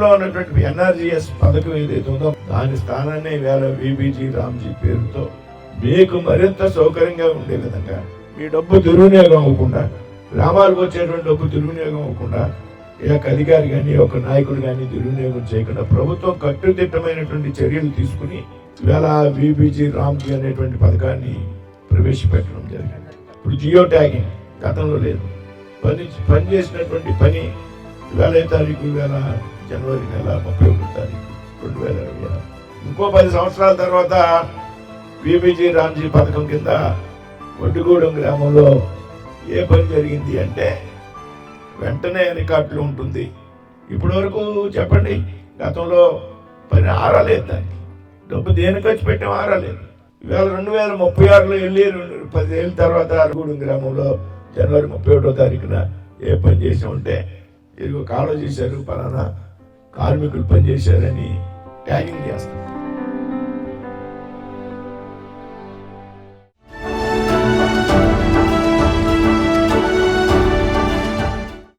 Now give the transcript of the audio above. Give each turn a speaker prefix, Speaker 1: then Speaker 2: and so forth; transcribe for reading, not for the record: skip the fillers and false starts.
Speaker 1: గతంలో ఉన్నటువంటి ఎన్ఆర్జీఎస్ పథకం ఏదైతే ఉందో దాని స్థానాన్ని వేళ విబిజి రామ్జీ పేరుతో మీకు మరింత సౌకర్యంగా ఉండే విధంగా మీ డబ్బు దుర్వినియోగం అవ్వకుండా, గ్రామాలకు వచ్చేటువంటి డబ్బు దుర్వినియోగం అవ్వకుండా, ఈ యొక్క అధికారి కానీ ఒక నాయకుడు కానీ దుర్వినియోగం చేయకుండా ప్రభుత్వం కట్టుదిట్టమైనటువంటి చర్యలు తీసుకుని ఇవాళ విబిజి రామ్జీ అనేటువంటి పథకాన్ని ప్రవేశపెట్టడం జరిగింది. ఇప్పుడు జియో ట్యాగింగ్ గతంలో లేదు. పని చేసినటువంటి పని ఇవాళ తారీఖు ఇవాళ జనవరి నెల 31 తారీఖు 2026. ఇంకో 10 సంవత్సరాల తర్వాత విబిజి రామ్జీ పథకం కింద వడ్డుగూడెం గ్రామంలో ఏ పని జరిగింది అంటే వెంటనే రికార్డులు ఉంటుంది. ఇప్పటి వరకు చెప్పండి, గతంలో పని ఆరాలేదు, దాన్ని డబ్బు దేని ఖర్చు పెట్టాం ఆరాలేదు. ఇవాళ 2036లో వెళ్ళి 10 ఏళ్ళ తర్వాత వడ్డుగూడెం గ్రామంలో జనవరి 31వ తారీఖున ఏ పని చేసి ఉంటే ఇదిగో కాలువ చేశారు, పలానా కార్మికులు పని చేశారని ట్యాగింగ్ చేస్తారు.